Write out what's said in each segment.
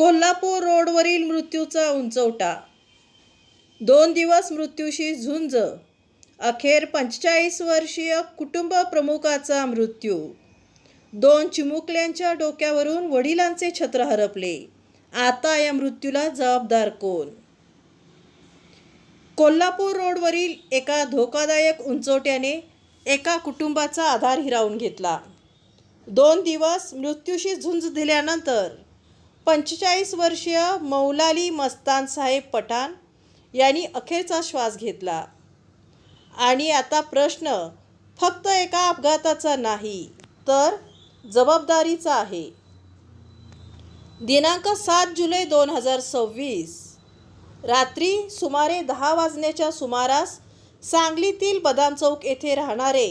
कोल्हापूर रोडवरील मृत्यूचा उंचवटा. 2 दिवस मृत्यूशी झुंज. अखेर 45 वर्षीय कुटुंब प्रमुखाचा मृत्यू. 2 चिमुकल्यांच्या डोक्यावरून वडिलांचे छत्र हरपले. आता या मृत्यूला जबाबदार कोण? कोल्हापूर रोडवरील एका धोकादायक उंचवट्याने एका कुटुंबाचा आधार हिरावून घेतला. 2 दिवस मृत्यूशी झुंज दिल्यानंतर 45 वर्षीय मौलाली मस्तान साहेब पठाण यांनी अखेरचा श्वास घेतला. आणि आता प्रश्न फक्त एका अपघाताचा नाही, तर जबाबदारीचा आहे. दिनांक 7 जुलै 2026 रात्री सुमारे 10 वाजण्याच्या सुमारास सांगलीतील बदाम चौक येथे राहणारे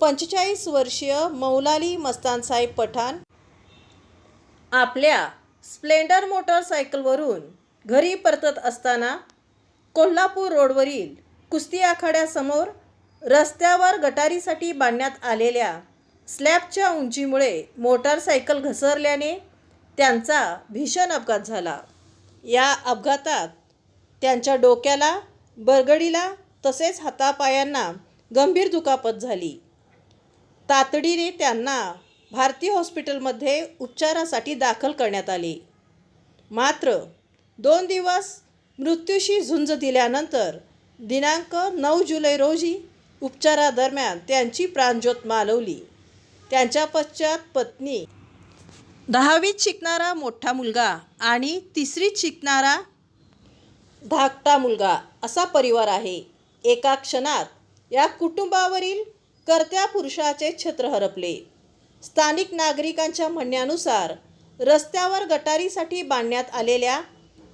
45 वर्षीय मौलाली मस्तान साहेब पठाण आपल्या स्प्लेंडर मोटरसायकलवरून घरी परतत असताना कोल्हापूर रोडवरील कुस्ती आखाड्यासमोर रस्त्यावर गटारीसाठी बांधण्यात आलेल्या स्लॅबच्या उंचीमुळे मोटारसायकल घसरल्याने त्यांचा भीषण अपघात झाला. या अपघातात त्यांच्या डोक्याला, बरगडीला तसेच हातापायांना गंभीर दुखापत झाली. तातडीने त्यांना भारती हॉस्पिटलमध्ये उपचारासाठी दाखल करण्यात आले. मात्र 2 दिवस मृत्यूशी झुंज दिल्यानंतर दिनांक 9 जुलै रोजी उपचारादरम्यान त्यांची प्राणज्योत मालवली. त्यांच्या पश्चात पत्नी, 10वीत शिकणारा मोठा मुलगा आणि 3रीत शिकणारा धाकटा मुलगा असा परिवार आहे. एका क्षणात या कुटुंबावरील कर्त्या पुरुषाचे छत्र हरपले. स्थानिक नागरिकांच्या म्हणण्यानुसार रस्त्यावर गटारीसाठी बांधण्यात आलेल्या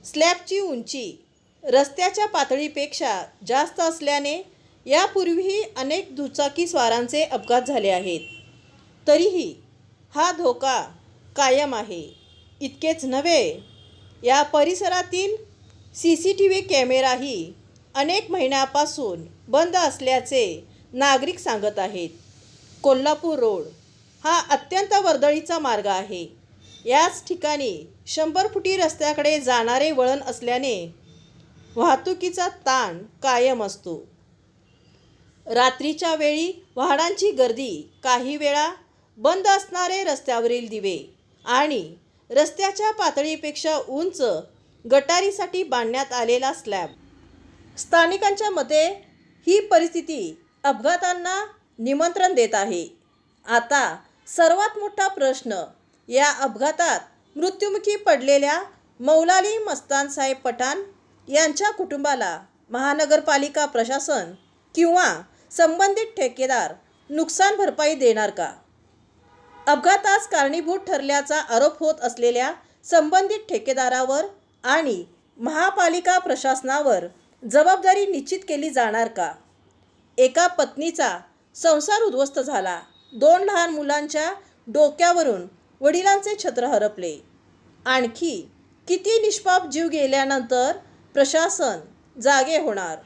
स्लॅबची उंची रस्त्याच्या पातळीपेक्षा जास्त असल्याने यापूर्वीही अनेक दुचाकीस्वारांचे अपघात झाले आहेत. तरीही हा धोका कायम आहे. इतकेच नव्हे, या परिसरातील CCTV कॅमेराही अनेक महिन्यापासून बंद असल्याचे नागरिक सांगत आहेत. कोल्हापूर रोड हा अत्यंत वर्दळीचा मार्ग आहे. याच ठिकाणी 100 फुटी रस्त्याकडे जाणारे वळण असल्याने वाहतुकीचा ताण कायम असतो. रात्रीच्या वेळी वाहनांची गर्दी, काही वेळा बंद असणारे रस्त्यावरील दिवे आणि रस्त्याच्या पातळीपेक्षा उंच गटारीसाठी बांधण्यात आलेला स्लॅब. स्थानिकांच्या मते ही परिस्थिती अपघातांना निमंत्रण देत आहे. आता सर्वात मोठा प्रश्न, या अपघातात मृत्युमुखी पडलेल्या मौलाली मस्तान साहेब पठाण यांच्या कुटुंबाला महानगरपालिका प्रशासन किंवा संबंधित ठेकेदार नुकसान भरपाई देणार का? अपघातास कारणीभूत ठरल्याचा आरोप होत असलेल्या संबंधित ठेकेदारावर आणि महापालिका प्रशासनावर जबाबदारी निश्चित केली जाणार का? एका पत्नीचा संसार उद्ध्वस्त झाला. 2 लहान मुलांच्या डोक्यावरून वडिलांचे छत्र हरपले. आणखी किती निष्पाप जीव गेल्यानंतर प्रशासन जागे होणार?